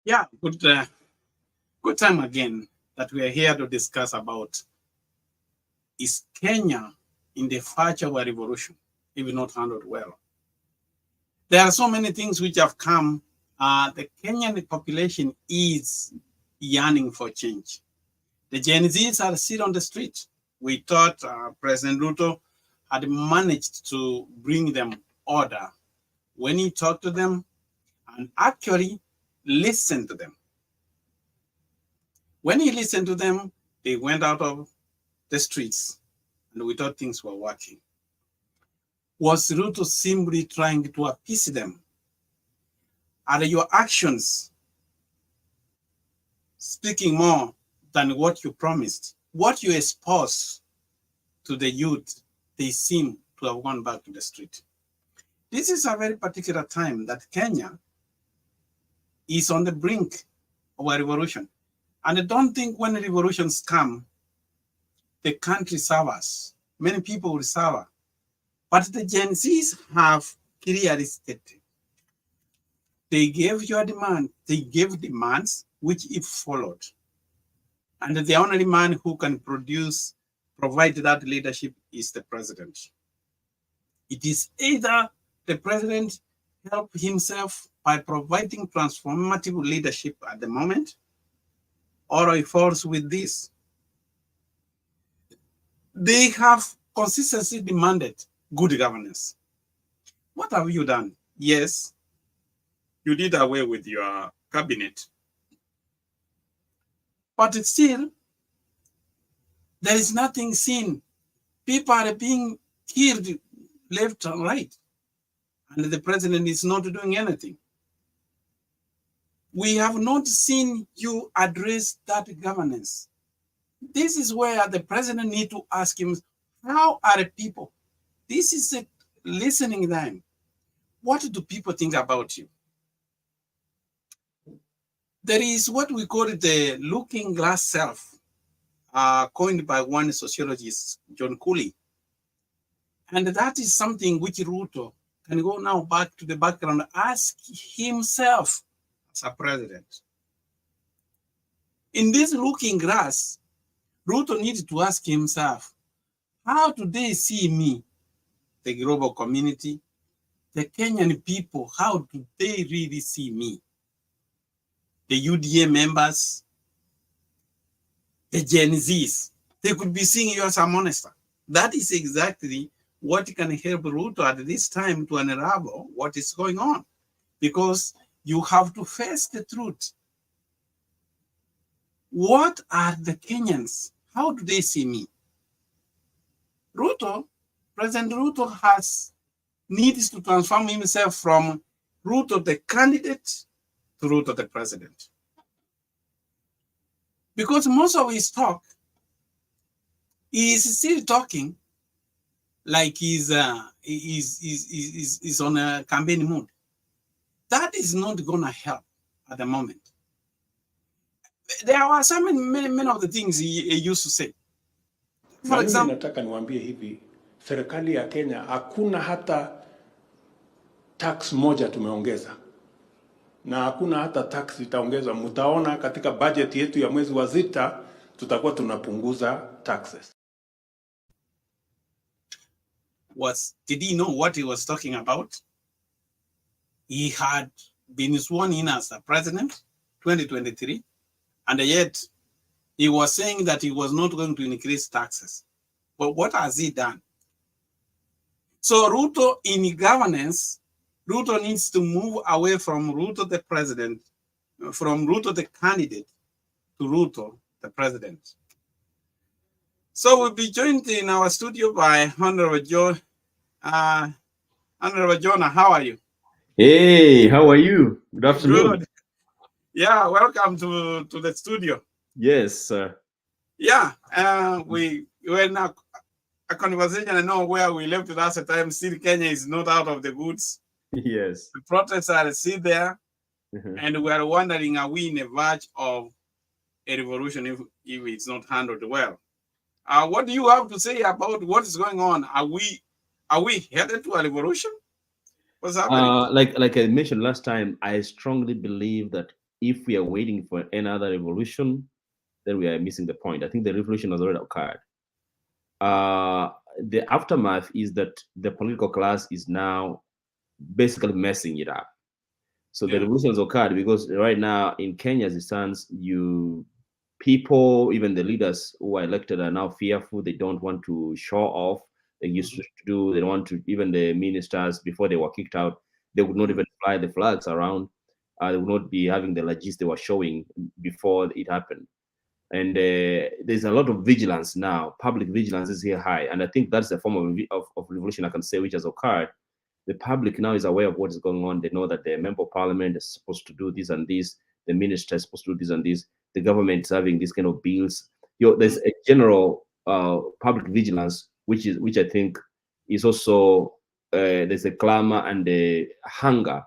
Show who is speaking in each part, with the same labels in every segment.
Speaker 1: Yeah, good time again that we are here to discuss about is Kenya in the verge of a revolution, if not handled well. There are so many things which have come. The Kenyan population is yearning for change. The Gen Zs are still on the street. We thought President Ruto had managed to bring them order when he talked to them and actually listened to them. When he listened to them, they went out of the streets and we thought things were working. Was Ruto simply trying to appease them? Are your actions speaking more than what you promised? What you espoused to the youth, they seem to have gone back to the street. This is a very particular time that Kenya is on the brink of a revolution. And I don't think when revolutions come, the country suffers. Many people will suffer. But the Gen Zs have clearly stated. They gave your demand, they gave demands which if followed. And the only man who can provide that leadership is the president. It is either the president help himself by providing transformative leadership at the moment, or he falls with this. They have consistently demanded good governance. What have you done? Yes, you did away with your cabinet. But still, there is nothing seen. People are being killed left and right. And the president is not doing anything. We have not seen you address that governance. This is where the president needs to ask him, how are the people? This is a listening time. What do people think about you? There is what we call it the looking glass self, coined by one sociologist, John Cooley. And that is something which Ruto can go now back to the background, ask himself as a president. In this looking glass, Ruto needs to ask himself, how do they see me, the global community, the Kenyan people, how do they really see me? The UDA members, the Gen Zs, they could be seeing you as a monster. That is exactly what can help Ruto at this time to unravel what is going on. Because you have to face the truth. What are the Kenyans? How do they see me? President Ruto needs to transform himself from Ruto the candidate to Ruto the president. Because most of his talk is still talking like he's on a campaign mood. That is not going to help at the moment. There are many of the things he used to say.
Speaker 2: For example, nataka niwaambie hivi, serikali ya Kenya hakuna hata tax moja tumeongeza. Na hakuna hata tax itaongezwa. Mtaona katika budget yetu ya mwezi wa sita tutakuwa tunapunguza taxes.
Speaker 1: Did he know what he was talking about? He had been sworn in as the president 2023, and yet he was saying that he was not going to increase taxes. But what has he done? So Ruto in governance, Ruto needs to move away from Ruto the president, from Ruto the candidate to Ruto the president. So we'll be joined in our studio by Honorable John. Honorable Jonah, how are you?
Speaker 3: Hey, how are you? Good afternoon.
Speaker 1: Good. Yeah, welcome to the studio.
Speaker 3: Yes, sir.
Speaker 1: Yeah, we were in a conversation. I know where we left last time. Still, Kenya is not out of the woods.
Speaker 3: Yes.
Speaker 1: The protests are still there, and we are wondering, are we in the verge of a revolution if it's not handled well? What do you have to say about what is going on? Are we headed to a revolution? What's happening?
Speaker 3: Like I mentioned last time, I strongly believe that if we are waiting for another revolution, then we are missing the point. I think the revolution has already occurred. The aftermath is that the political class is now basically messing it up. So the revolution has occurred because right now in Kenya, as it stands, people, even the leaders who are elected, are now fearful. They don't want to show off. They used to do. They don't want to. Even the ministers, before they were kicked out, they would not even fly the flags around. They would not be having the logistics they were showing before it happened. And there's a lot of vigilance now. Public vigilance is here high, and I think that's the form of revolution I can say which has occurred. The public now is aware of what is going on. They know that the member of parliament is supposed to do this and this. The minister is supposed to do this and this. The government is having these kind of bills. There's a general public vigilance, which I think is also there's a clamor and a hunger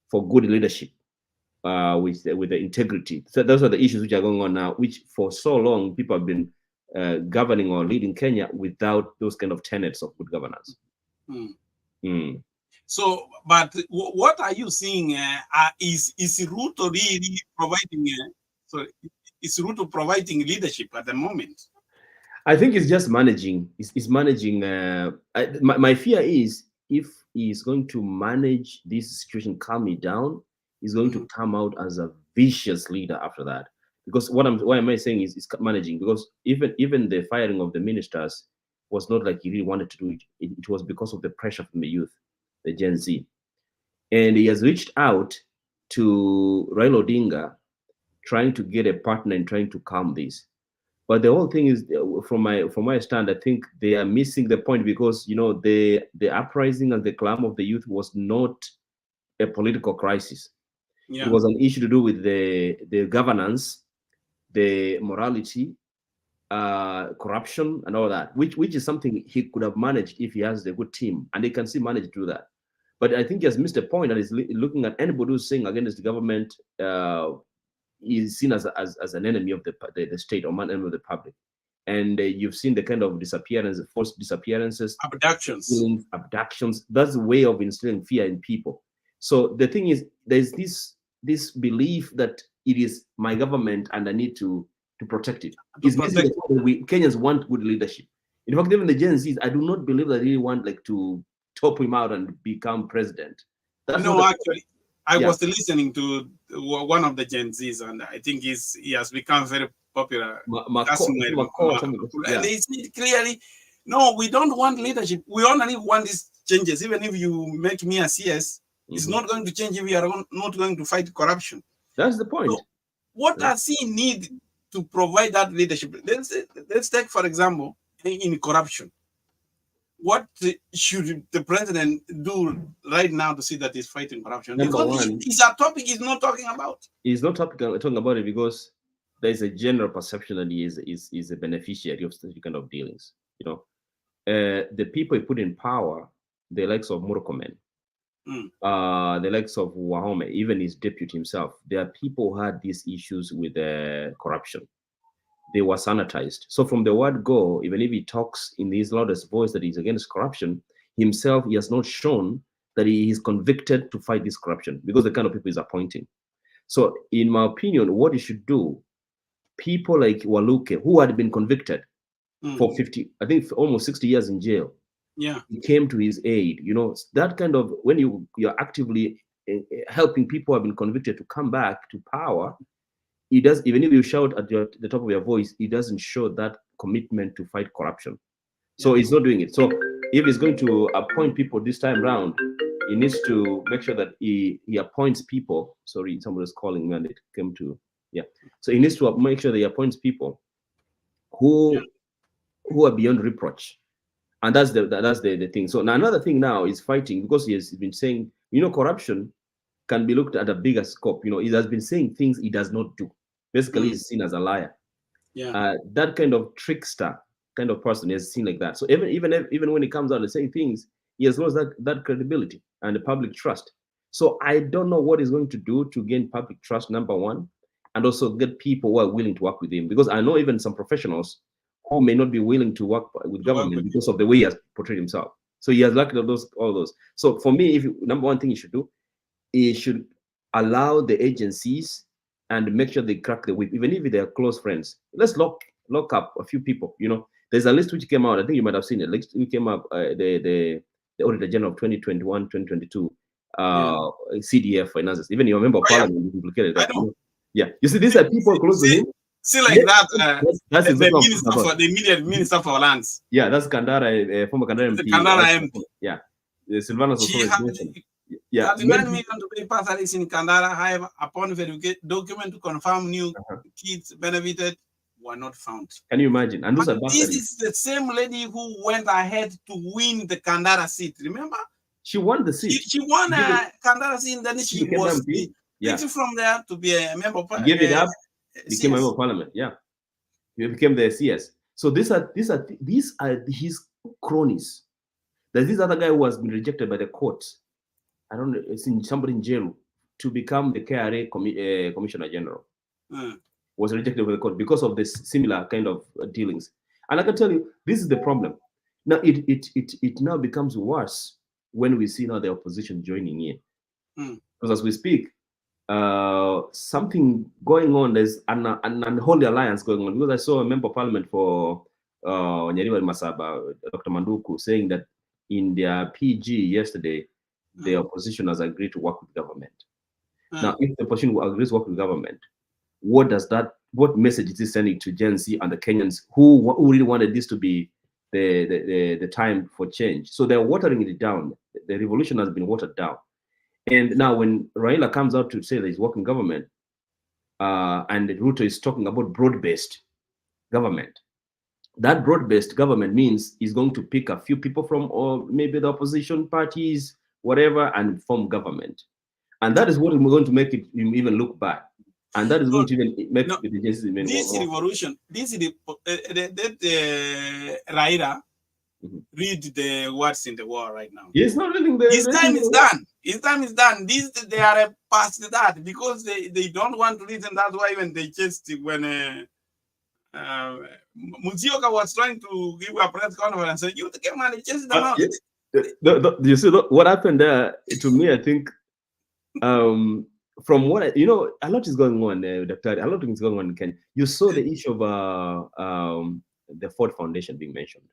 Speaker 3: for good leadership. With the integrity. So those are the issues which are going on now, which for so long people have been governing or leading Kenya without those kind of tenets of good governance.
Speaker 1: So, but what are you seeing? Is Ruto really providing? Is Ruto providing leadership at the moment?
Speaker 3: I think it's just managing. It's managing. My fear is if he's going to manage this situation calmly down, is going to come out as a vicious leader after that. Because what am I saying is managing, because even the firing of the ministers was not like he really wanted to do it. It was because of the pressure from the youth, the Gen Z. And he has reached out to Raila Odinga trying to get a partner and trying to calm this. But the whole thing is, from my stand, I think they are missing the point, because the uprising and the clamor of the youth was not a political crisis. It was an issue to do with the governance, the morality, corruption, and all that, which is something he could have managed if he has a good team, and they can still manage to do that. But I think he has missed a point, and is looking at anybody who's saying against the government is seen as an enemy of the state, or an enemy of the public. And you've seen the kind of forced disappearances, abductions. That's a way of instilling fear in people. So the thing is, there's this belief that it is my government and I need to protect it. Kenyans want good leadership. In fact, even the Gen Zs, I do not believe that they really want to top him out and become president.
Speaker 1: Actually, I was listening to one of the Gen Zs, and I think he has become very popular. They see clearly, no, we don't want leadership. We only want these changes. Even if you make me a CS, it's not going to change if we are not going to fight corruption.
Speaker 3: That's the point.
Speaker 1: So what does he need to provide that leadership? Let's take, for example, in corruption. What should the president do right now to see that he's fighting corruption? Because it's a topic he's not talking about.
Speaker 3: He's not talking about it because there's a general perception that he is a beneficiary of such kind of dealings. The people he put in power, the likes of Murkomen, the likes of Wahome, even his deputy himself, there are people who had these issues with corruption. They were sanitized. So from the word go, even if he talks in his loudest voice that he's against corruption, himself, he has not shown that he is convicted to fight this corruption, because the kind of people he's appointing. So in my opinion, what he should do, people like Waluke, who had been convicted for almost 60 years in jail, he came to his aid. That kind of, when you're actively helping people who have been convicted to come back to power, he does, even if you shout at the top of your voice, he doesn't show that commitment to fight corruption. So he's not doing it. So if he's going to appoint people this time round, he needs to make sure that he appoints people. Sorry, somebody's calling me and it came to, So he needs to make sure that he appoints people who are beyond reproach. And that's the thing. So now another thing now is fighting, because he has been saying, corruption can be looked at a bigger scope. He has been saying things he does not do. Basically, he's seen as a liar. That kind of trickster kind of person is seen like that. So even when he comes out and saying things, he has lost that credibility and the public trust. So I don't know what he's going to do to gain public trust, number one, and also get people who are willing to work with him. Because I know even some professionals who may not be willing to work with government because of the way he has portrayed himself. So he has lacked all those. So for me, number one thing he should do, he should allow the agencies and make sure they crack the whip, even if they're close friends. Let's lock up a few people. You know, there's a list which came out. I think you might have seen it. List which came up. The Auditor General of 2021, 2022. CDF finances. Even your member of parliament is implicated.
Speaker 1: I know.
Speaker 3: Yeah, you see, these are people close to him.
Speaker 1: See, like that.
Speaker 3: That's
Speaker 1: the minister for the immediate minister for lands.
Speaker 3: Yeah, that's Kandara, former Kandara MP.
Speaker 1: Kandara MP.
Speaker 3: Yeah, Silvanus also. Yeah,
Speaker 1: 39 million to pay passages in Kandara. However, upon verification, document to confirm new kids benefited were not found.
Speaker 3: Can you imagine? And those are
Speaker 1: this is the same lady who went ahead to win the Kandara seat. Remember?
Speaker 3: She won the seat.
Speaker 1: She won a Kandara seat, and then she was picked from there to be a member of parliament.
Speaker 3: Gave it up, became a member of parliament. Yeah, he became the CS. So these are his cronies. There's this other guy who has been rejected by the court. I don't know, it's in somebody in jail to become the KRA Commissioner General. Was rejected by the court because of this similar kind of dealings. And I can tell you, this is the problem. Now it now becomes worse when we see now the opposition joining in. Because as we speak, something going on. There's an unholy alliance going on. Because I saw a member of parliament for Nyeriwa Masaba, Dr. Manduku, saying that in their PG yesterday, the opposition has agreed to work with government. Now, if the opposition agrees to work with government, what message is it sending to Gen Z and the Kenyans who really wanted this to be the time for change? So they're watering it down. The revolution has been watered down. And now when Raila comes out to say that he's working government, and Ruto is talking about broad-based government, that broad-based government means he's going to pick a few people from, or maybe the opposition parties, whatever, and form government. And that is what is going to make it even look bad. And that is going to even make the agencies even
Speaker 1: this revolution, this is the Raila read the words in the war right now.
Speaker 3: He's not reading
Speaker 1: his time is done. His time is done. They are past that because they don't want to listen. That's why when they just when Muzioka was trying to give a press conference, you came and chased them out.
Speaker 3: You see what happened there? To me, I think from what a lot is going on, Dr. A lot of things going on in Kenya. You saw the issue of the Ford Foundation being mentioned.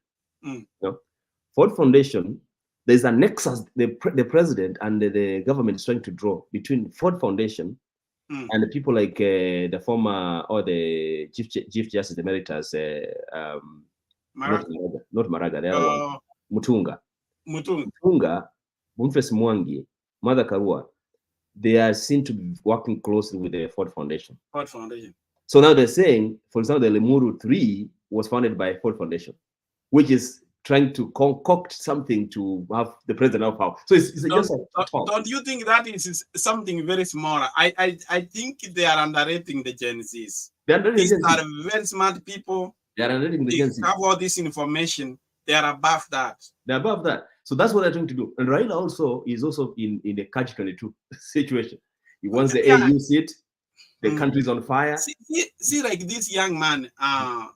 Speaker 3: Ford Foundation, there's a nexus the president and the government is trying to draw between Ford Foundation and the people like the former or the Chief Justice Emeritus, not Maraga, the other one, Mutunga, Boniface Mwangi, Mother Karua. They are seen to be working closely with the Ford Foundation. So now they're saying, for example, the Lemuru 3 was founded by Ford Foundation, which is trying to concoct something to have the president of power. So it's just a talk.
Speaker 1: Don't you think that is something very small? I think they are underrating the Gen Zs. These are very smart people.
Speaker 3: They are underrating the Gen Zs.
Speaker 1: They have all this information. They are above that.
Speaker 3: They're above that. So that's what they're trying to do. And Raila also is also in a catch-22 situation. He wants the AU seat. The country's on fire.
Speaker 1: See, like this young man, I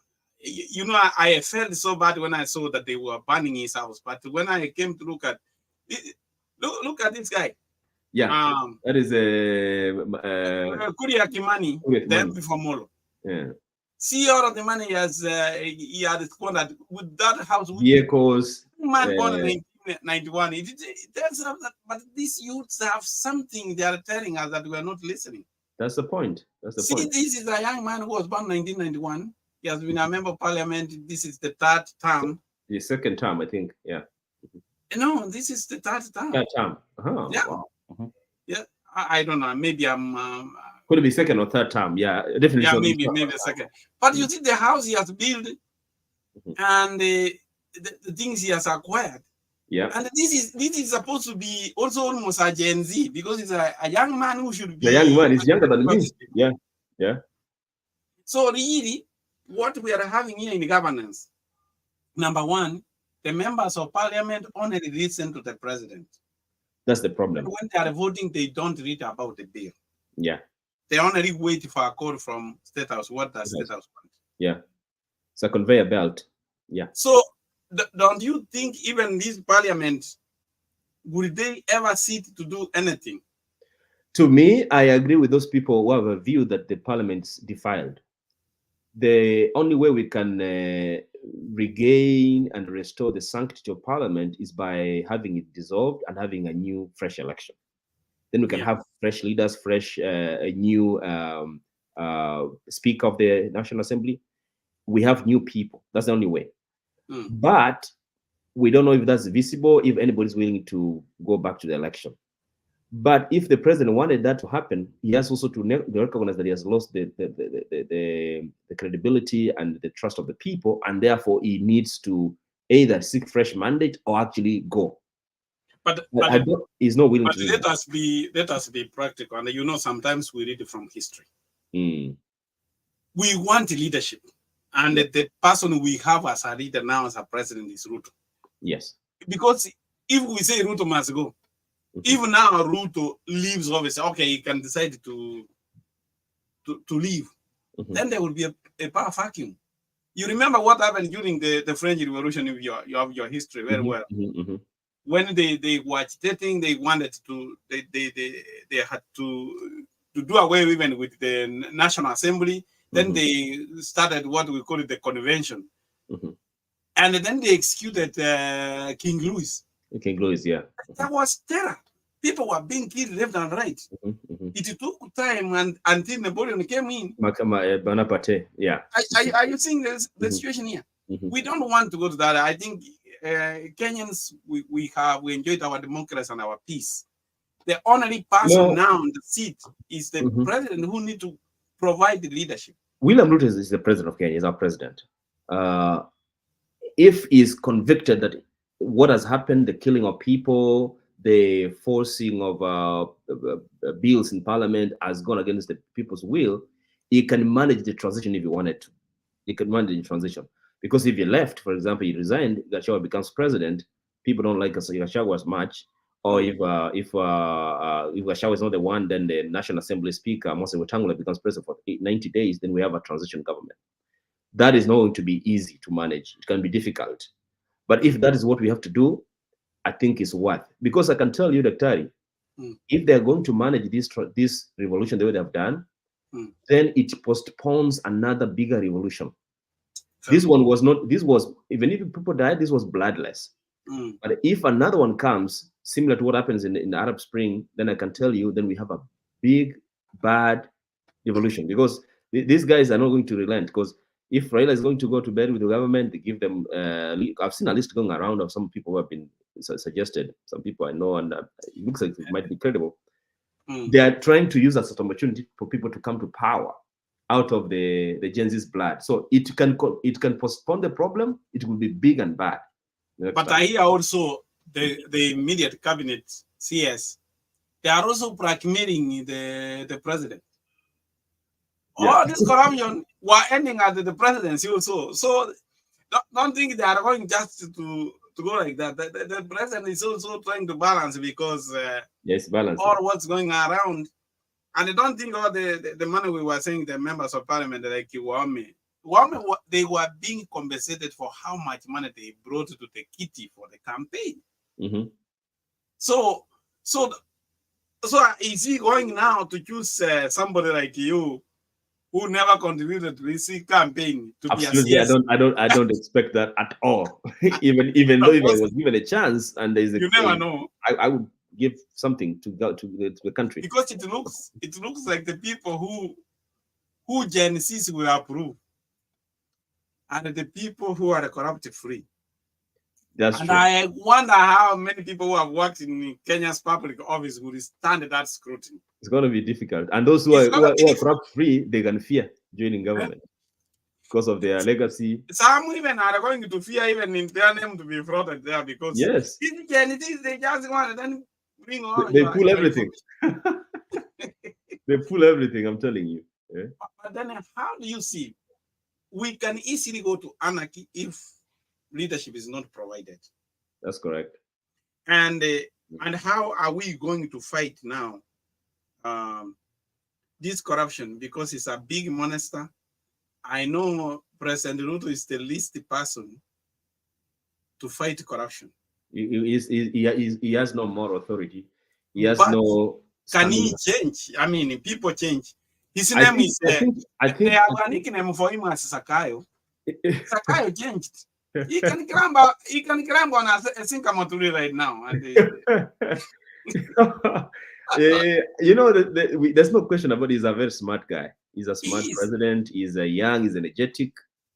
Speaker 1: felt so bad when I saw that they were burning his house. But when I came to look at this guy.
Speaker 3: Yeah, that is
Speaker 1: Kuria Kimani, the MP for Molo.
Speaker 3: Yeah.
Speaker 1: See all of the money he had squandered with that house.
Speaker 3: Vehicles.
Speaker 1: Man born in 1991. It tells us that, but these youths have something they are telling us that we are not listening.
Speaker 3: That's the point.
Speaker 1: See, this is a young man who was born in 1991. He has been a member of parliament. This is the third term.
Speaker 3: The second term, I think. Yeah.
Speaker 1: No, this is the third term.
Speaker 3: Third term.
Speaker 1: Yeah.
Speaker 3: Wow.
Speaker 1: Yeah. I don't know. Maybe I'm.
Speaker 3: Could it be second or third term? Yeah, definitely.
Speaker 1: Yeah, maybe second. But you see, the house he has built and the things he has acquired.
Speaker 3: Yeah.
Speaker 1: And this is supposed to be also almost a Gen Z because it's a young man who should be.
Speaker 3: The young man is younger than me. Yeah. Yeah.
Speaker 1: So really, what we are having here in the governance, number one, the members of parliament only listen to the president.
Speaker 3: That's the problem.
Speaker 1: And when they are voting, they don't read about the bill.
Speaker 3: Yeah.
Speaker 1: They only wait for a call from State House. What does State House want?
Speaker 3: Yeah. It's a conveyor belt. Yeah.
Speaker 1: So don't you think even this parliament, will they ever sit to do anything?
Speaker 3: To me, I agree with those people who have a view that the parliament's defiled. The only way we can regain and restore the sanctity of parliament is by having it dissolved and having a new, fresh election. Then we can have fresh leaders, fresh, a new Speaker of the National Assembly. We have new people. That's the only way. But we don't know if that's visible, if anybody's willing to go back to the election. But if the president wanted that to happen, he has also to recognize that he has lost the credibility and the trust of the people, and therefore he needs to either seek fresh mandate or actually go.
Speaker 1: But
Speaker 3: he's not willing
Speaker 1: but
Speaker 3: to.
Speaker 1: Let us be practical, and you know sometimes we read from history. We want leadership, and the person we have as a leader now as a president is Ruto.
Speaker 3: Yes.
Speaker 1: Because if we say Ruto must go, even now Ruto leaves office, okay, he can decide to leave. Then there will be a power vacuum. You remember what happened during the French Revolution? If you have your history very well. When they were agitating, they wanted to they had to do away even with the National Assembly. Then they started what we call it the convention, and then they executed King Louis.
Speaker 3: King Louis, yeah.
Speaker 1: That was terror. People were being killed left and right. It took time until Napoleon came in.
Speaker 3: Bonaparte, yeah.
Speaker 1: Are you seeing the situation here? We don't want to go to that. I think Kenyans, we enjoyed our democracy and our peace. The only person now on the seat is the president who need to provide the leadership.
Speaker 3: William Ruto is the president of Kenya. He's our president. If he's convicted that what has happened, the killing of people, the forcing of bills in parliament has gone against the people's will, he can manage the transition if he wanted to. He can manage the transition. Because if he left, for example, he resigned, Gachagua becomes president, people don't like Gachagua as much. Or if Gachagua is not the one, then the National Assembly Speaker, Moses Wetangula, becomes president for 90 days, then we have a transition government. That is not going to be easy to manage. It can be difficult. But if that is what we have to do, I think it's worth. Because I can tell you, Daktari, if they're going to manage this revolution the way they have done, then it postpones another bigger revolution. This one was not, even if people died, this was bloodless. But if another one comes, similar to what happens in the Arab Spring, then I can tell you, then we have a big, bad revolution. Because these guys are not going to relent. Because if Raila is going to go to bed with the government, they give them, I've seen a list going around of some people who have been suggested, some people I know, and it looks like it might be credible. They are trying to use that as an opportunity for people to come to power out of the Gen Z's blood. So it can postpone the problem. It will be big and bad.
Speaker 1: But I hear also the immediate cabinet CS, they are also blackmailing the president. All this corruption were ending at the presidency also. So don't think they are going just to go like that. The president is also trying to balance because
Speaker 3: yes, balance
Speaker 1: all what's going around. And I don't think all the money we were saying, the members of parliament like Wame, they were being compensated for how much money they brought to the kitty for the campaign. So is he going now to choose somebody like you who never contributed to this campaign to
Speaker 3: Absolutely,
Speaker 1: be a CS?
Speaker 3: I don't expect that at all. even though if I was given a chance and there's
Speaker 1: you never know.
Speaker 3: I would give something to the country,
Speaker 1: because it looks like the people who Gen Zs will approve and the people who are corrupt free.
Speaker 3: That's
Speaker 1: and
Speaker 3: true.
Speaker 1: I wonder how many people who have worked in Kenya's public office will stand that scrutiny.
Speaker 3: It's going to be difficult, and those who are corrupt free, they can fear joining government because of their legacy.
Speaker 1: Some even are going to fear even in their name to be frauded there because
Speaker 3: yes,
Speaker 1: they just want to then bring all.
Speaker 3: They pull everything. They pull everything. I'm telling you. Yeah?
Speaker 1: But then, how do you see? We can easily go to anarchy if leadership is not provided.
Speaker 3: That's correct.
Speaker 1: And how are we going to fight now this corruption? Because it's a big monster. I know President Ruto is the least person to fight corruption.
Speaker 3: He has no moral authority. He has no
Speaker 1: Can he change? I mean, people change. His
Speaker 3: I
Speaker 1: name
Speaker 3: think,
Speaker 1: is,
Speaker 3: I think,
Speaker 1: they have a nickname for him as Sakayo. Sakayo changed. He can climb on a sycamore tree right now. And
Speaker 3: you know, there's no question about it. He's a very smart guy. He's a smart president. He's a young, he's energetic.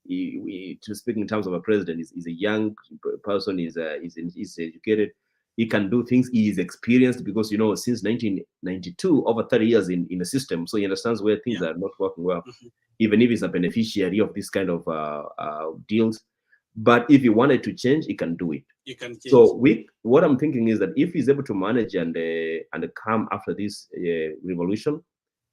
Speaker 3: To speak in terms of a president, he's a young person. He's educated. He can do things. He is experienced because, you know, since 1992, over 30 years in the system. So he understands where things are not working well, even if he's a beneficiary of this kind of deals. But if he wanted to change, he can do it.
Speaker 1: you can change.
Speaker 3: So what I'm thinking is that if he's able to manage and come after this revolution,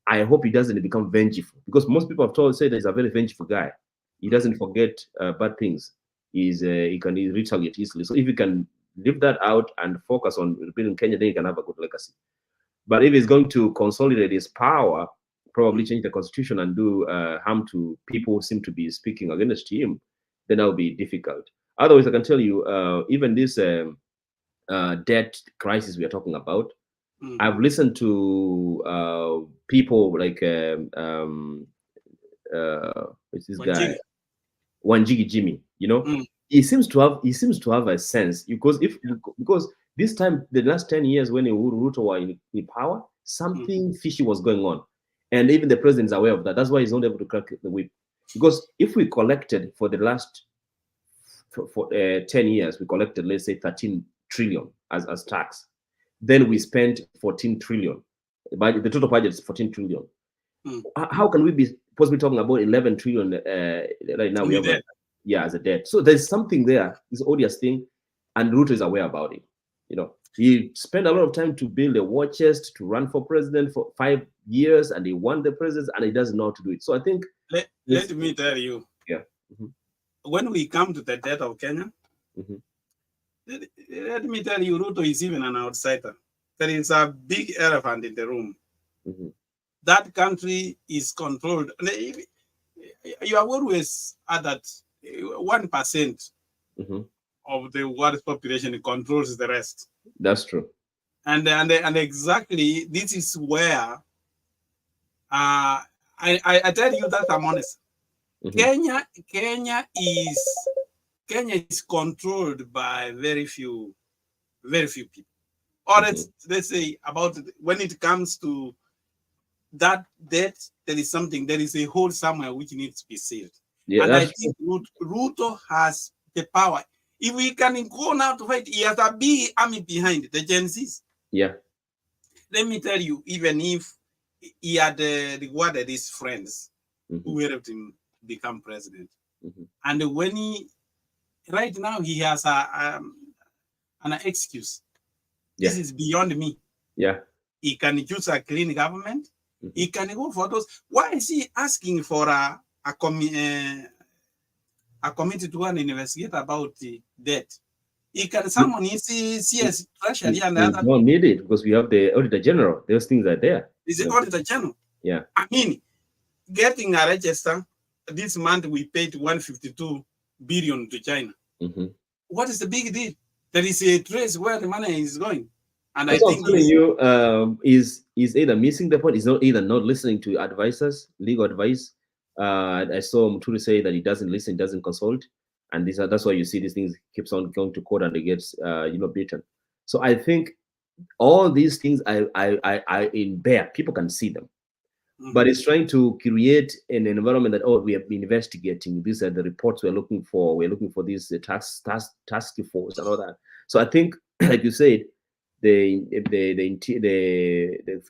Speaker 3: I hope he doesn't become vengeful, because most people have said that he's a very vengeful guy. He doesn't forget bad things. He can retaliate easily. So if he can leave that out and focus on rebuilding Kenya, then he can have a good legacy. But if he's going to consolidate his power, probably change the constitution and do harm to people who seem to be speaking against him, then that will be difficult. Otherwise, I can tell you, even this debt crisis we are talking about, I've listened to people like what's this guy, Wanjigi Jimmy. You know, he seems to have a sense, because this time, the last 10 years when Ruto were in power, something fishy was going on, and even the president is aware of that. That's why he's not able to crack the whip. Because if we collected for the last 10 years, we collected, let's say, 13 trillion as tax. Then we spent 14 trillion. The total budget is 14 trillion. How can we be possibly talking about 11 trillion right now? We have as a debt. So there's something there, this odious thing, and Ruto is aware about it. You know, he spent a lot of time to build a war chest to run for president for 5 years, and he won the presidency, and he doesn't know how to do it. So I think
Speaker 1: let me tell you.
Speaker 3: Yeah.
Speaker 1: When we come to the debt of Kenya, let me tell you, Ruto is even an outsider. There is a big elephant in the room. That country is controlled. You are always at that 1% of the world's population controls the rest.
Speaker 3: That's true.
Speaker 1: And exactly, this is where I tell you that I'm honest. Kenya is controlled by very few people. Or let's say about when it comes to that debt, there is a hole somewhere which needs to be sealed. Yeah, and I think Ruto has the power. If we can go now to fight, he has a big army behind the Gen Zs.
Speaker 3: Yeah.
Speaker 1: Let me tell you, even if he had rewarded his friends who helped him become president, and when right now he has an excuse. This is beyond me.
Speaker 3: Yeah.
Speaker 1: He can choose a clean government. He can go for those. Why is he asking for a committee to go and investigate about the debt? He can summon CS Treasury and other.
Speaker 3: We don't need it because we have the Auditor General. Those things are there.
Speaker 1: Is the Auditor General?
Speaker 3: Yeah.
Speaker 1: I mean, getting a register, this month we paid 152 billion to China. What is the big deal? There is a trace where the money is going. And I think
Speaker 3: is either missing the point, is not either not listening to advisors, legal advice. I saw Muturi say that he doesn't listen, doesn't consult, and that's why you see these things keeps on going to court and it gets beaten. So I think all these things are in bare. People can see them, but it's trying to create an environment that we have been investigating. These are the reports we're looking for. We're looking for this task force and all that. So I think, like you said, the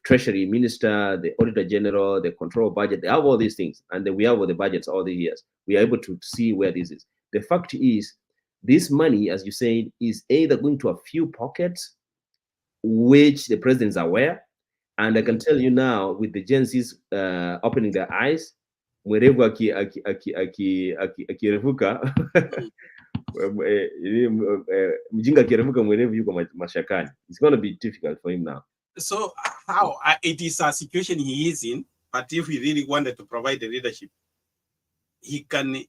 Speaker 3: Treasury Minister, the Auditor General, the Control Budget, they have all these things, and then we have all the budgets all the years. We are able to see where this is. The fact is, this money, as you said, is either going to a few pockets, which the president is aware, and I can tell you now, with the Gen Zs opening their eyes, mwerevu akirefuka mjinga akirefuka mwerevu yuko mashakani. It's going to be difficult for him now.
Speaker 1: So how it is a situation he is in, but if he really wanted to provide the leadership, he can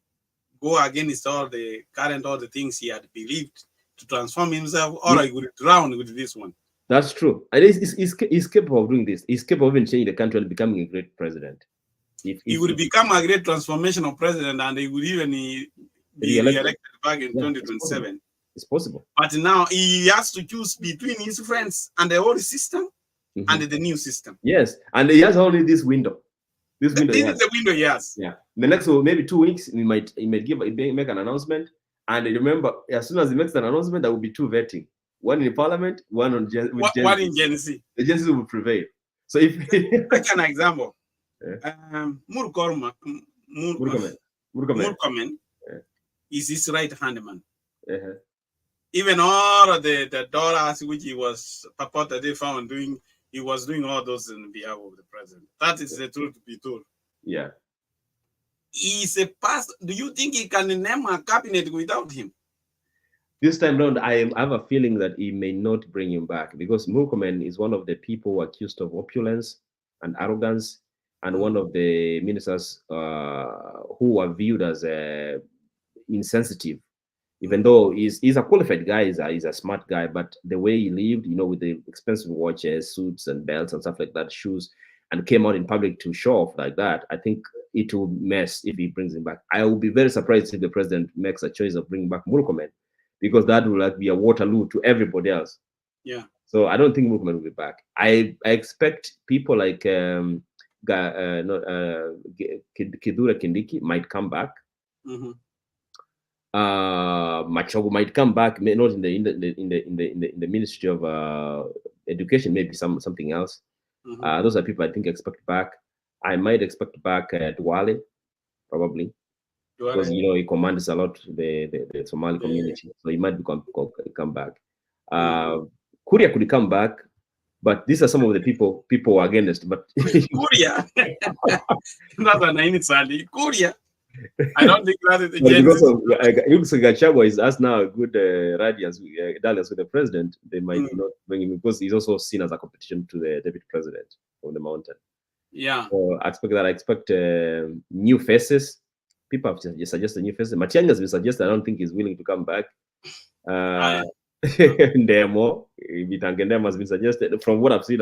Speaker 1: go against all the things he had believed to transform himself, or he would drown with this one.
Speaker 3: That's true. And he's capable of doing this. He's capable of even changing the country and becoming a great president.
Speaker 1: He would become a great transformational president, and he would even be re-elected back in 2027.
Speaker 3: It's possible.
Speaker 1: But now he has to choose between his friends and the old system and the new system.
Speaker 3: Yes, and he has only this window. This is
Speaker 1: the window, yes.
Speaker 3: Yeah. The next maybe 2 weeks, he might make an announcement. And remember, as soon as he makes an announcement, there will be 2 vetting. One in Parliament, one in
Speaker 1: Gen Z.
Speaker 3: The Gen Z will prevail. So if
Speaker 1: like an example, Murkomen is his right hand man. Even all of the dollars which he was purportedly found doing, he was doing all those in behalf of the president. That is the truth to be told.
Speaker 3: Yeah.
Speaker 1: He's a past. Do you think he can name a cabinet without him?
Speaker 3: This time round, I have a feeling that he may not bring him back, because Murkomen is one of the people accused of opulence and arrogance, and one of the ministers who are viewed as insensitive. Even though he's a qualified guy, he's a smart guy, but the way he lived, with the expensive watches, suits and belts and stuff like that, shoes, and came out in public to show off like that, I think it will mess if he brings him back. I will be very surprised if the president makes a choice of bringing back Murkomen, because that will be a Waterloo to everybody else.
Speaker 1: Yeah.
Speaker 3: So I don't think Murkomen will be back. I expect people like Kidura Kindiki might come back. Machogu might come back, not in the Ministry of Education, maybe something else. Those are people I think expect back. I might expect back Duale, probably, because he commands a lot the Somali community, so he might come back. Kuria could come back, but these are some of the people who are against. But
Speaker 1: Kuria, not an initially Kuria. I don't think that is the
Speaker 3: because of Gachagua is as now a good radiance with the president. They might not bring him, because he's also seen as a competition to the deputy president of the mountain.
Speaker 1: Yeah.
Speaker 3: So I expect that. I expect new faces. People have just suggested new faces. Matiang'i has been suggested. I don't think he's willing to come back. Ndemo has been suggested. From what I've seen,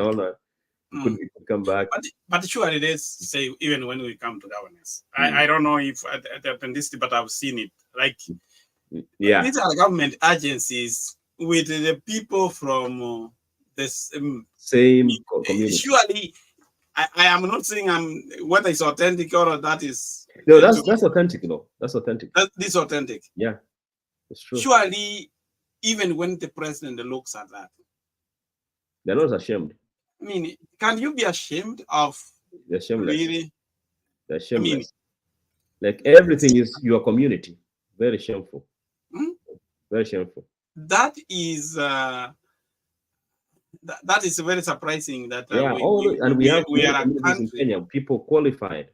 Speaker 3: could come back.
Speaker 1: But surely they say, even when we come to governance, I don't know if the authenticity, but I've seen it. Like, these are government agencies with the people from the
Speaker 3: same community.
Speaker 1: Surely, I am not saying whether it's authentic or that is.
Speaker 3: No, that's authentic. That's authentic.
Speaker 1: This is authentic.
Speaker 3: Yeah, it's true.
Speaker 1: Surely, even when the president looks at that,
Speaker 3: they're not ashamed.
Speaker 1: I mean, can you be ashamed of?
Speaker 3: They're shameless.
Speaker 1: Really?
Speaker 3: They're shameless. I mean, like, everything is your community. Very shameful. Very shameful.
Speaker 1: That is very surprising. That we are a country.
Speaker 3: In Kenya, people qualified.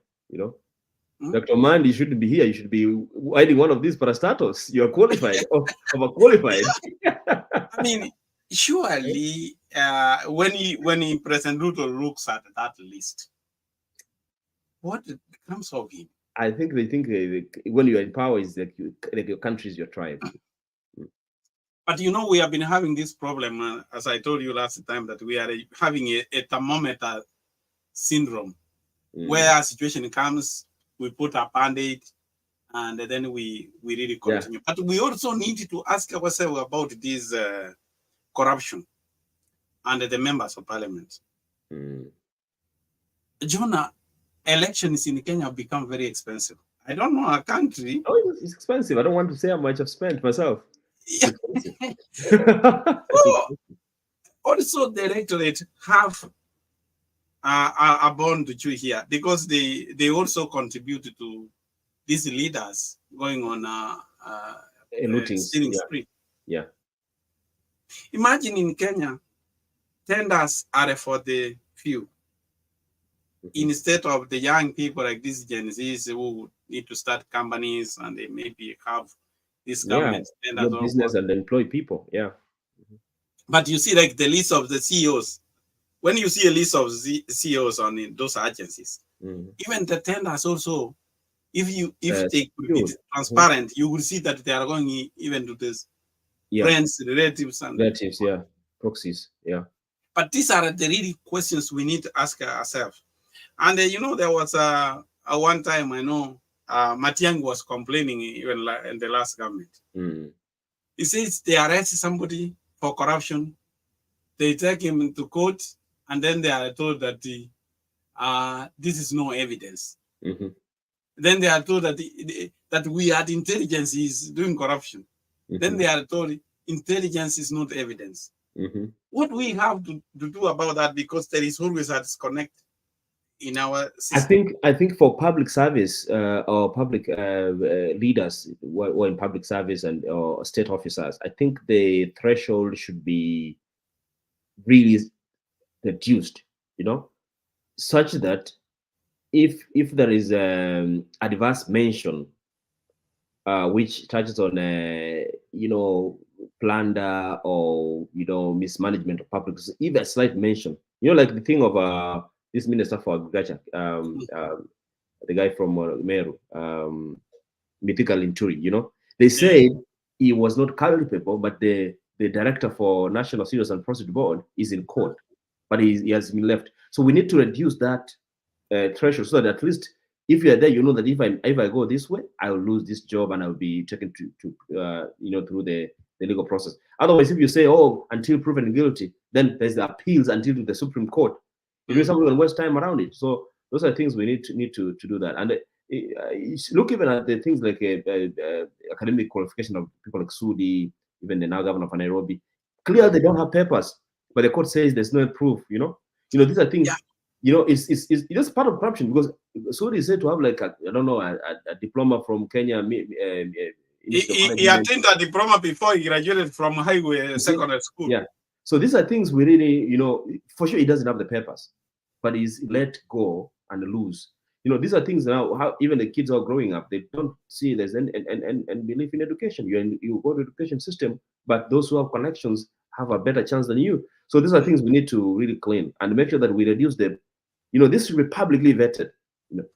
Speaker 3: Dr. Mandi shouldn't be here. You should be hiding one of these parastatos. You are qualified, overqualified.
Speaker 1: I mean, surely, when President Ruto looks at that list, what comes of him?
Speaker 3: I think they think when you are in power, is like your country is your tribe.
Speaker 1: But we have been having this problem, as I told you last time, that we are having a thermometer syndrome, where a situation comes, we put a band-aid, and then we really continue. But we also need to ask ourselves about this corruption and the members of parliament. Jonah, elections in Kenya have become very expensive. I don't know a country.
Speaker 3: Oh, it's expensive. I don't want to say how much I've spent myself.
Speaker 1: Also, the electorate have a bond to chew here, because they also contribute to these leaders going on a
Speaker 3: looting
Speaker 1: spree.
Speaker 3: Yeah.
Speaker 1: Imagine in Kenya, tenders are for the few, instead of the young people like these Gen Zs who need to start companies and they maybe have this government tenders
Speaker 3: business and employ people. Yeah.
Speaker 1: But you see, like, the list of the CEOs. When you see a list of CEOs on those agencies, even the tenders also, if they could be transparent, you will see that they are going even to this friends, relatives,
Speaker 3: proxies. Yeah.
Speaker 1: But these are the really questions we need to ask ourselves. And there was a one time I know Matiang was complaining even in the last government. He says they arrest somebody for corruption, they take him into court, and then they are told that this is no evidence. Then they are told that that we had intelligence is doing corruption. Then they are told intelligence is not evidence. What we have to do about that, because there is always a disconnect in our system.
Speaker 3: I think for public service or public leaders or in public service and or state officers, I think the threshold should be really reduced, such that if there is adverse mention which touches on plunder or mismanagement of public, even a slight mention, like the thing of this minister for agriculture, the guy from Meru, Mithika Linturi, they said he was not culpable, but the director for National Serious and Prosecution Board is in court, but he has been left. So we need to reduce that threshold, so that at least if you are there, you know that if I go this way, I will lose this job and I will be taken to through the legal process. Otherwise, if you say, oh, until proven guilty, then there's the appeals until to the Supreme Court. Somebody will waste time around it. So those are things we need to do that. And look even at the things like academic qualification of people like Sudi, even the now governor of Nairobi. Clearly, they don't have papers, but the court says there's no proof. These are things. It's just part of corruption, because Sudi is said to have like a diploma from Kenya.
Speaker 1: He attained a diploma before he graduated from Highway Secondary School.
Speaker 3: Yeah. So these are things we really, for sure he doesn't have the papers, but he's let go and lose. These are things now, how even the kids are growing up, they don't see this and believe in education. You go to the education system, but those who have connections have a better chance than you. So these are things we need to really clean and make sure that we reduce them. This should be publicly vetted.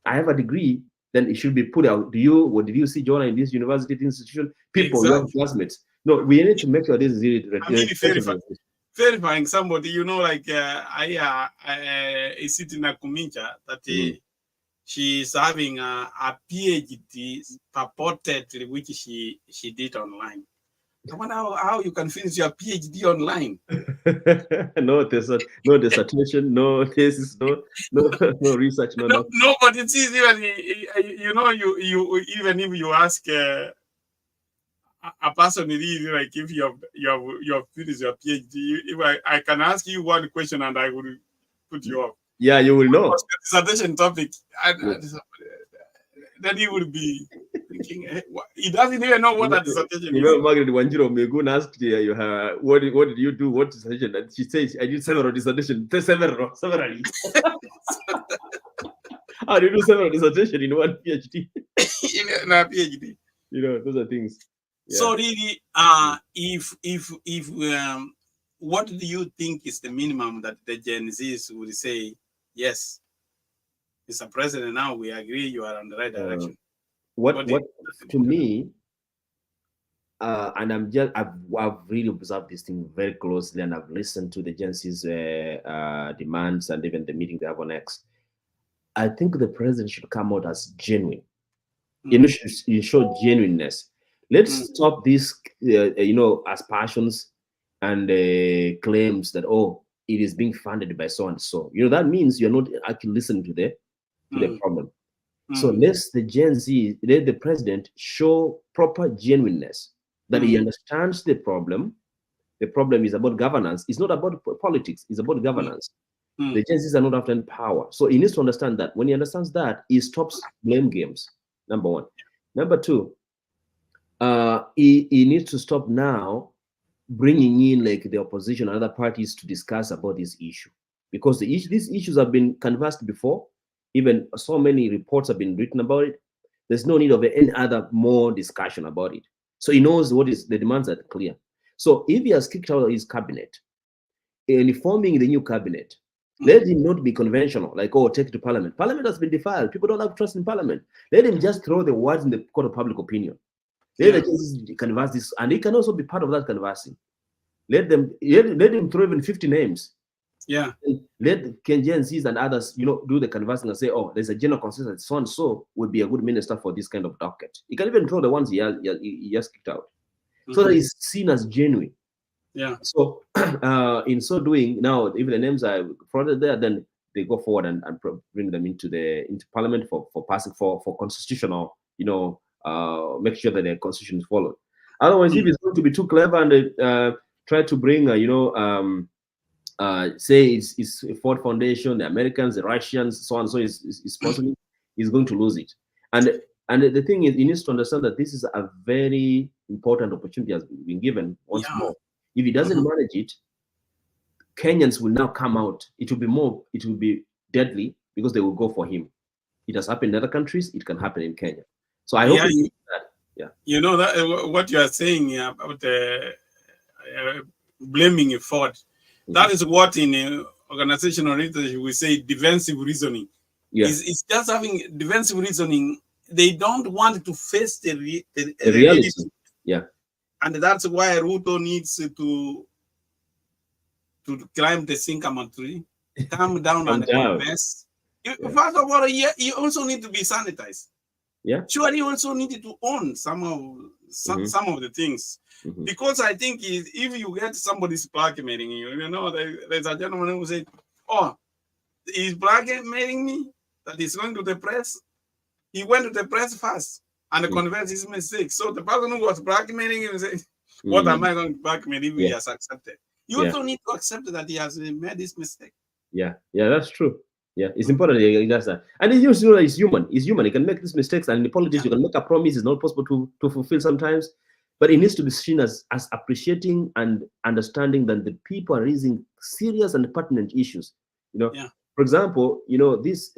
Speaker 3: I have a degree, then it should be put out. Did you see Jonah in this university institution? People, your classmates. No, we need to make sure this is really
Speaker 1: verifying somebody, like I sit in a Kumincha that she is having a PhD purportedly, which she did online. I wonder how you can finish your PhD online.
Speaker 3: No dissertation, no thesis, no research, no.
Speaker 1: Nobody sees even you even if you ask a person really, like if you have finished your PhD, if I can ask you one question and I will put you up.
Speaker 3: Yeah, you will know.
Speaker 1: Dissertation topic. Then he would be thinking, he doesn't even know what a dissertation is.
Speaker 3: Margaret Wanjiro Megun asked her, what did you do? What dissertation? And she says, I did several dissertations. Several. How do you do several dissertations in one PhD?
Speaker 1: In a PhD.
Speaker 3: Those are things.
Speaker 1: Yeah. So really, if what do you think is the minimum that the Gen Zs would say, yes, Mr. President, now we agree you are on the right direction?
Speaker 3: What to me, and I've really observed this thing very closely, and I've listened to the Gen Z's demands and even the meeting they have on X. I think the president should come out as genuine. Should show genuineness. Let's stop this, aspersions and claims that, it is being funded by so and so. That means you're not actually listening to the problem. So let the president show proper genuineness, that he understands the problem. The problem is about governance. It's not about politics. It's about governance. The Gen Zs are not after power. So he needs to understand that. When he understands that, he stops blame games, number one. Number two, he needs to stop now bringing in like the opposition and other parties to discuss about this issue, because these issues have been canvassed before. Even so many reports have been written about it. There's no need of any other more discussion about it. So he knows what is the demands are clear. So if he has kicked out his cabinet and forming the new cabinet, let him not be conventional, like, take it to parliament. Parliament has been defiled. People don't have trust in parliament. Let him just throw the words in the court of public opinion. Let him canvass this, and he can also be part of that canvassing. Let him throw even 50 names
Speaker 1: Yeah.
Speaker 3: And let Kenyans and others, do the canvassing and say, oh, there's a general consensus, so and so would be a good minister for this kind of docket. He can even throw the ones he has kicked out, so that it's seen as genuine.
Speaker 1: Yeah.
Speaker 3: So in so doing, now if the names are floated there, then they go forward and bring them into parliament for passing for constitutional, make sure that the constitution is followed. Otherwise, if it's going to be too clever and try to bring say it's a Ford Foundation, the Americans, the Russians, so on, so is sponsoring, is going to lose it. And the thing is, he needs to understand that this is a very important opportunity has been given once more. If he doesn't manage it, Kenyans will now come out. It will be deadly because they will go for him. It has happened in other countries. It can happen in Kenya. So I hope that. Yeah.
Speaker 1: You know that what you are saying about blaming Ford. That is what in organizational leadership we say defensive reasoning.
Speaker 3: Yeah.
Speaker 1: It's just having defensive reasoning. They don't want to face the
Speaker 3: reality. Yeah.
Speaker 1: And that's why Ruto needs to climb the sycamore tree, come down and confess. First of all, you also need to be sanitized.
Speaker 3: Yeah.
Speaker 1: Sure, you also needed to own some of the things. Because I think if you get somebody's blackmailing you, there's a gentleman who said, oh, he's blackmailing me, that he's going to the press. He went to the press first and confessed his mistake. So the person who was blackmailing him said, what am I going to blackmail if he has accepted? You also need to accept that he has made this mistake.
Speaker 3: Yeah, that's true. Yeah, it's important he does that. And he's human. He's human. He can make these mistakes. And in politics, you can make a promise. It's not possible to fulfill sometimes. But it needs to be seen as appreciating and understanding that the people are raising serious and pertinent issues. For example, this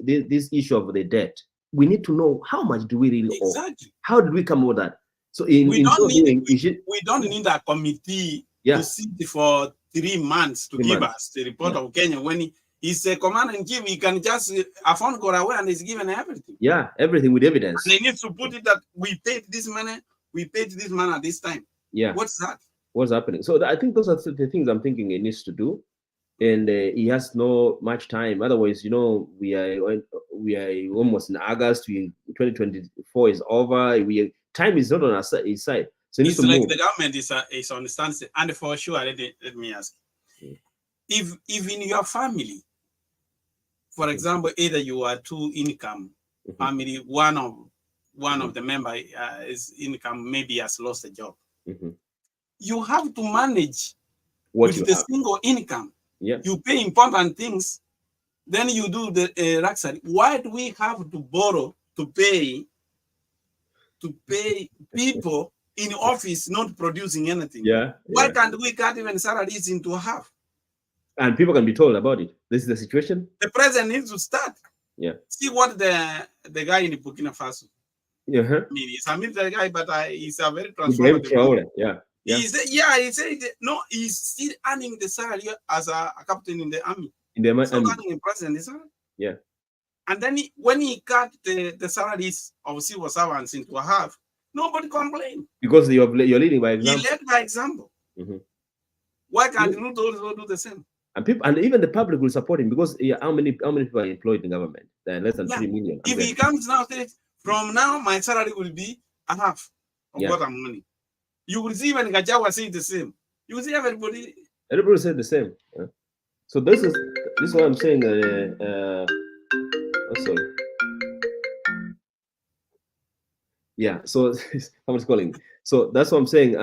Speaker 3: issue of the debt. We need to know how much do we really owe? How did we come over that? So we
Speaker 1: don't need a committee to sit for 3 months to give us the report of Kenya. When he's a commander-in-chief, he can just a phone call away and he's given everything.
Speaker 3: Yeah, everything with evidence.
Speaker 1: And he needs to put it that we paid this money at this time.
Speaker 3: Yeah.
Speaker 1: What's that?
Speaker 3: What's happening? So I think those are the things I'm thinking he needs to do. And he has no much time. Otherwise, we are almost in August. 2024 is over. Time is not on his side. So
Speaker 1: it's like move. The government is on the standstill. And for sure, let me ask, if in your family, for example, either you are two income family, one of the member is income maybe has lost a job, you have to manage with the single income.
Speaker 3: Yeah.
Speaker 1: You pay important things, then you do the luxury. Why do we have to borrow to pay people in office not producing anything?
Speaker 3: Yeah.
Speaker 1: Why can't we cut even salaries into half?
Speaker 3: And people can be told about it. This is the situation.
Speaker 1: The president needs to start.
Speaker 3: Yeah.
Speaker 1: See what the guy in Burkina Faso.
Speaker 3: Yeah.
Speaker 1: I mean, he's a military guy, but he's a very transformative.
Speaker 3: Yeah.
Speaker 1: He said no, he's still earning the salary as a captain in the army. Earning in president salary.
Speaker 3: Yeah.
Speaker 1: And then when he cut the salaries of civil servants into half, nobody complained.
Speaker 3: Because you're leading by example.
Speaker 1: He led by example. Why can't Ruto also do the same?
Speaker 3: And even the public will support him because how many people are employed in government? There are less than 3 million.
Speaker 1: If he comes now, from now my salary will be a half of what I'm earning. You will see when Gajawa say the same. You will see everybody
Speaker 3: said the same. Yeah. So this is what I'm saying. Sorry. Yeah. So someone's calling. So that's what I'm saying.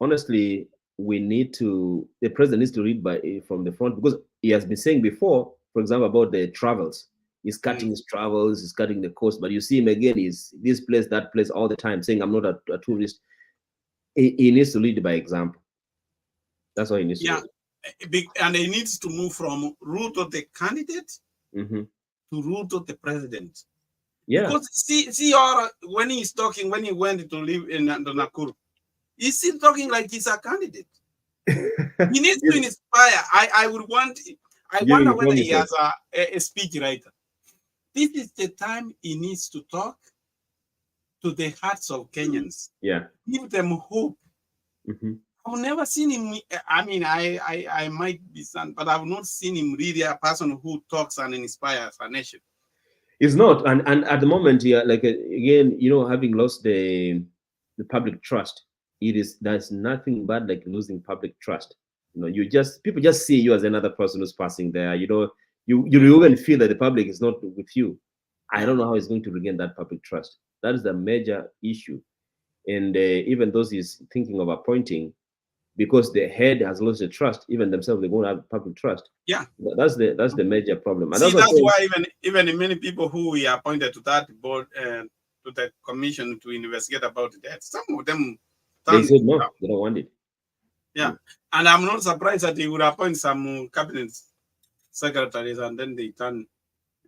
Speaker 3: Honestly, the president needs to read from the front, because he has been saying before, for example, about the travels. He's cutting his travels. He's cutting the cost. But you see him again. He's this place, that place, all the time, saying, "I'm not a tourist." He needs to lead by example. That's what he needs to do.
Speaker 1: And he needs to move from Ruto the candidate to Ruto the president.
Speaker 3: Yeah.
Speaker 1: Because see, when he's talking, when he went to live in Nakuru, he's still talking like he's a candidate. He needs to inspire. I wonder whether he has a speech writer. This is the time he needs to talk to the hearts of Kenyans.
Speaker 3: Yeah.
Speaker 1: Give them hope. I've never seen him. I mean, I might be son, but I've not seen him really a person who talks and inspires a nation.
Speaker 3: It's not, and at the moment, yeah, like again, you know, having lost the public trust, there's nothing bad like losing public trust. You know, people just see you as another person who's passing there. You know, you even feel that the public is not with you. I don't know how he's going to regain that public trust. That is the major issue, and even those he's thinking of appointing, because the head has lost the trust, even themselves they won't have public trust.
Speaker 1: Yeah,
Speaker 3: that's the major problem. And
Speaker 1: see, that's
Speaker 3: why
Speaker 1: why even many people who we appointed to that board to the commission to investigate about that, some of them
Speaker 3: they said no, they don't want it.
Speaker 1: Yeah, and I'm not surprised that they would appoint some cabinet secretaries and then they turned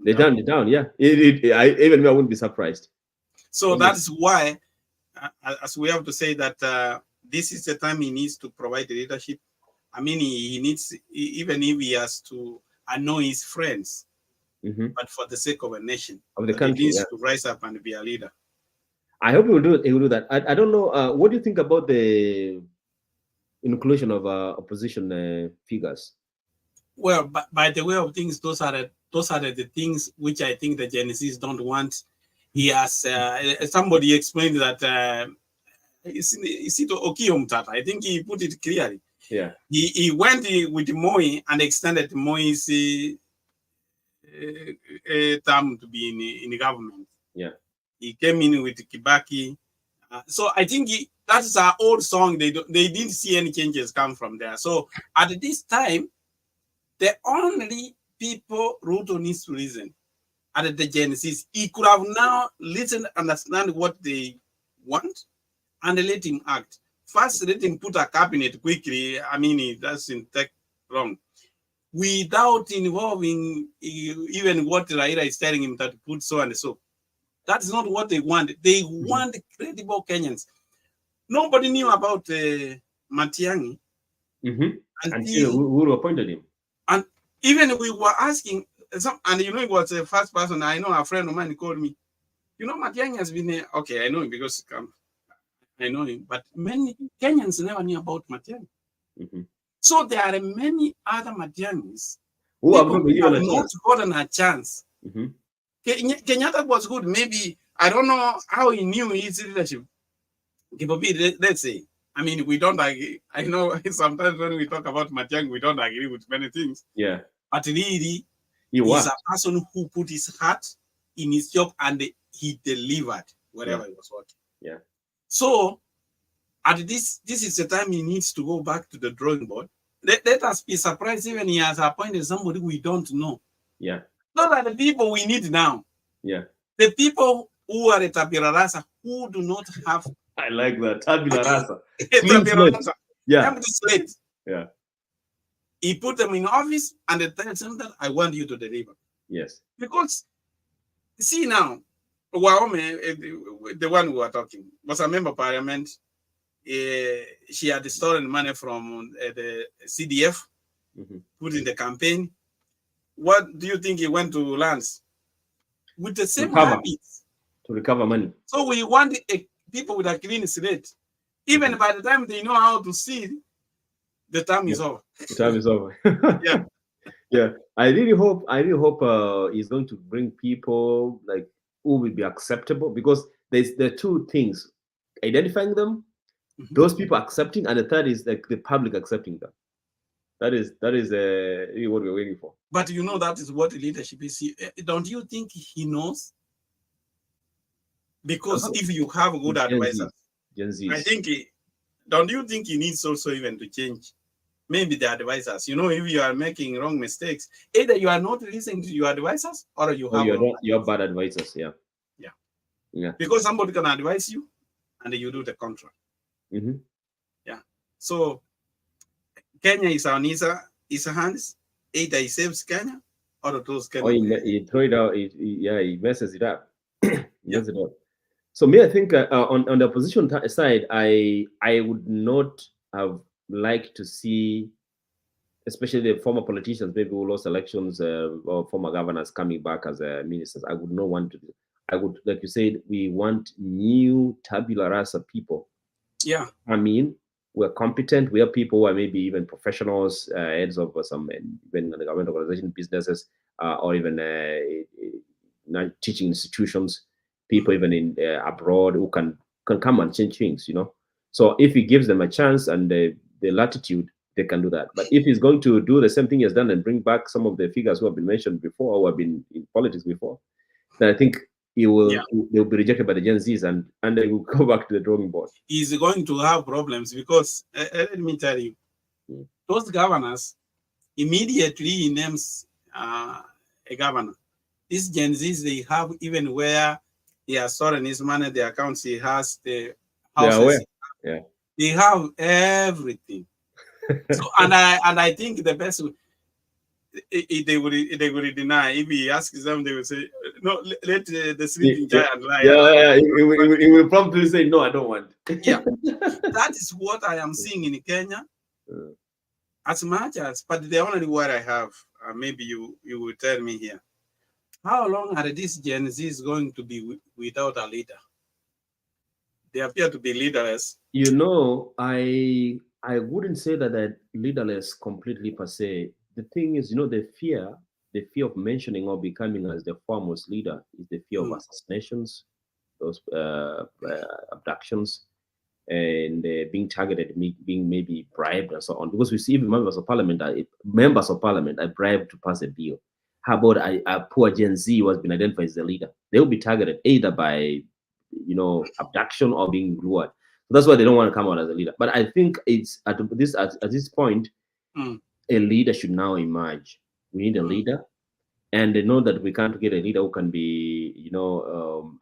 Speaker 3: it down. Yeah, even me, I wouldn't be surprised.
Speaker 1: So that's why, as we have to say that this is the time he needs to provide the leadership. I mean, he needs, even if he has to annoy his friends, but for the sake of a nation,
Speaker 3: of the country,
Speaker 1: he needs to rise up and be a leader.
Speaker 3: I hope he will do that. I don't know. What do you think about the inclusion of opposition figures?
Speaker 1: Well, by the way of things, those are the things which I think the Gen Zs don't want. He has somebody explained that is it Okiyo Mtata? I think he put it clearly.
Speaker 3: Yeah,
Speaker 1: he went with Moi and extended Moi's term to be in the government.
Speaker 3: Yeah,
Speaker 1: he came in with Kibaki. So I think that is our old song. They didn't see any changes come from there. So at this time, the only people Ruto needs to listen at the Genesis, he could have now listened, understand what they want, and let him act. First, let him put a cabinet quickly. I mean, it doesn't take long. Without involving even what Raila is telling him that put so and so. That's not what they want. They want credible Kenyans. Nobody knew about Matiang'i.
Speaker 3: Until who appointed him.
Speaker 1: And even we were asking, and you know, it was the first person I know, a friend of mine called me. You know, Matiang'i has been, okay, I know him because I know him, but many Kenyans never knew about Matiang'i. So there are many other Matiang'is who have not gotten a chance. Kenyatta was good. Maybe, I don't know how he knew his leadership. Let's say, I mean, we don't agree. I know sometimes when we talk about Matiang'i, we don't agree with many things.
Speaker 3: Yeah.
Speaker 1: But really, he's a person who put his heart in his job and he delivered wherever he was working.
Speaker 3: Yeah.
Speaker 1: So, at this is the time he needs to go back to the drawing board. Let us be surprised even he has appointed somebody we don't know.
Speaker 3: Yeah.
Speaker 1: Those are the people we need now.
Speaker 3: Yeah.
Speaker 1: The people who are a tabula rasa, who do not have.
Speaker 3: I like that. Tabula rasa.
Speaker 1: Tabula rasa.
Speaker 3: Yeah.
Speaker 1: Empty slate.
Speaker 3: Yeah.
Speaker 1: He put them in office and they tell them that I want you to deliver.
Speaker 3: Yes.
Speaker 1: Because, see now, Wahome, the one we were talking, was a member of parliament. She had stolen money from the CDF, put in the campaign. What do you think he went to lands? With the same habits.
Speaker 3: To recover money.
Speaker 1: So we want people with a clean slate. Even by the time they know how to see, the time is over.
Speaker 3: The time is over.
Speaker 1: Yeah.
Speaker 3: Yeah. I really hope he's going to bring people like who will be acceptable, because there are two things: identifying them, those people accepting, and the third is like the public accepting them. That is really what we're waiting for.
Speaker 1: But you know, that is what leadership is. Don't you think he knows? Because if you have good advisors,
Speaker 3: Gen Zs.
Speaker 1: I think, don't you think he needs also even to change maybe the advisors? You know, if you are making wrong mistakes, either you are not listening to your advisors or you have
Speaker 3: bad advisors. Yeah.
Speaker 1: Yeah.
Speaker 3: Yeah.
Speaker 1: Because somebody can advise you and you do the contrary. Yeah. So Kenya is on his hands. Either he saves Kenya or those Kenya.
Speaker 3: Or he throw it out. He messes it up. Messes it up. So me, I think on the opposition side, I would not have liked to see, especially the former politicians, maybe who lost elections or former governors coming back as ministers. I would not want to. I would, like you said, we want new tabula rasa people.
Speaker 1: Yeah.
Speaker 3: I mean, we're competent. We have people who are maybe even professionals, heads of some even the government organization, businesses, or even teaching institutions, people even in abroad who can come and change things, you know. So if he gives them a chance and the latitude, they can do that. But if he's going to do the same thing he has done and bring back some of the figures who have been mentioned before, who have been in politics before, then I think he will they'll be rejected by the Gen Zs and they will go back to the drawing board.
Speaker 1: He's going to have problems because let me tell you, those governors immediately he names a governor. These Gen Zs, they have even where he has stored his money, the accounts he has, the houses.
Speaker 3: Yeah.
Speaker 1: They have everything. So and I think the best they would deny. If he asks them, they will say, "No, let the sleeping giant lie."
Speaker 3: Yeah. He will probably say, "No, I don't want."
Speaker 1: Yeah, that is what I am seeing in Kenya. As much as, but the only word I have, maybe you will tell me here. How long are these Gen Zs going to be without a leader? They appear to be leaderless.
Speaker 3: You know, I wouldn't say that they're leaderless completely per se. The thing is, you know, the fear of mentioning or becoming as the foremost leader is the fear of assassinations, those abductions, and being targeted, being maybe bribed and so on. Because we see even members of parliament are bribed to pass a bill. How about a poor Gen Z who has been identified as the leader? They will be targeted either by, you know, abduction or being lured. So that's why they don't want to come out as a leader. But I think it's at this point, a leader should now emerge. We need a leader, and they know that we can't get a leader who can be, you know,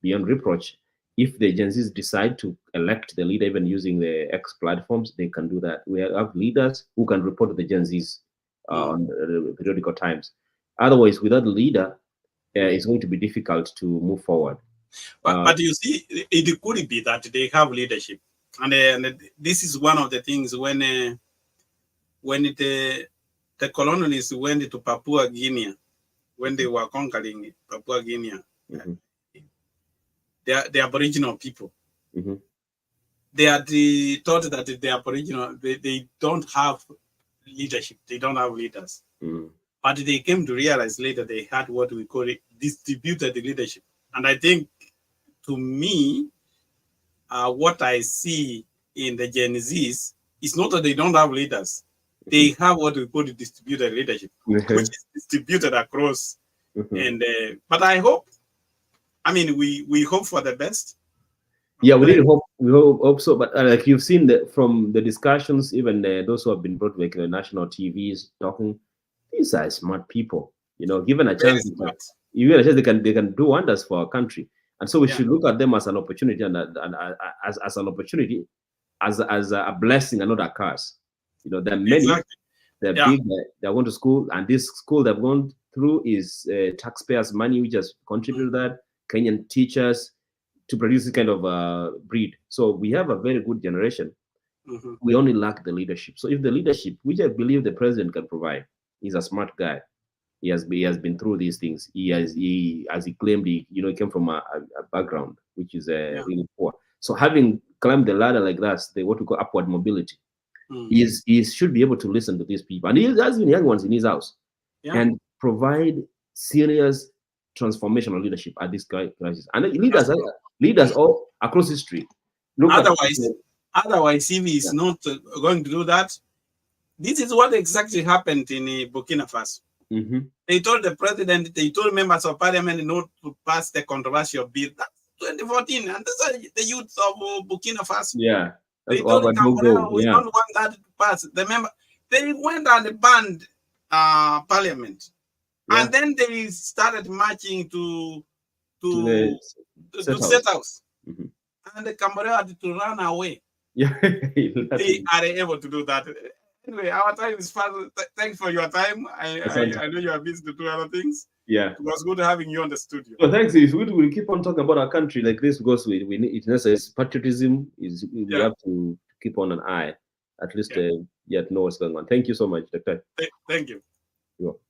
Speaker 3: beyond reproach. If the agencies decide to elect the leader, even using the X platforms, they can do that. We have leaders who can report to the agencies on periodical times. Otherwise, without a leader, it's going to be difficult to move forward.
Speaker 1: But you see, it could be that they have leadership, and this is one of the things when the colonialists went to Papua Guinea, when they were conquering Papua Guinea, the Aboriginal people. They had thought that the Aboriginal they don't have leadership, they don't have leaders. But they came to realize later they had what we call it distributed leadership. And I think, to me, what I see in the Gen Zs is not that they don't have leaders. They have what we call the distributed leadership, which is distributed across. And but I hope, I mean, we hope for the best.
Speaker 3: Yeah, we did hope. We hope so. But like you've seen from the discussions, even those who have been brought to the national TVs talking, these are smart people. You know, given a chance, they can do wonders for our country. And so we should look at them as an opportunity and as an opportunity, as a blessing and not a curse. You know, there are many. They're big. They're going to school, and this school they've gone through is taxpayers' money. We just contribute to that. Kenyan teachers to produce this kind of breed. So we have a very good generation. We only lack the leadership. So if the leadership, which I believe the president can provide, he's a smart guy. He has been through these things. As he claimed, he came from a background which is really poor. So having climbed the ladder like that, what we call upward mobility, he should be able to listen to these people, and he has been young ones in his house, and provide serious transformational leadership at this crisis. And leaders all across history.
Speaker 1: Otherwise, if he's not going to do that, this is what exactly happened in Burkina Faso. They told the president, they told members of parliament not to pass the controversial bill. That's 2014, and these are the youth of Burkina Faso.
Speaker 3: Yeah,
Speaker 1: they told the Cameroon, we don't want that to pass. They went and banned parliament, and then they started marching to State House, and the Cameroon had to run away. They are able to do that. Anyway, our time is fast. Thanks for your time. I know you are busy to do other things.
Speaker 3: Yeah,
Speaker 1: it was good having you on the studio.
Speaker 3: Well, thanks. It's good. We'll keep on talking about our country like this because we need it. Necessary patriotism is we have to keep on an eye, at least yet know what's going on. Thank you so much, Doctor.
Speaker 1: Thank you.
Speaker 3: You're welcome.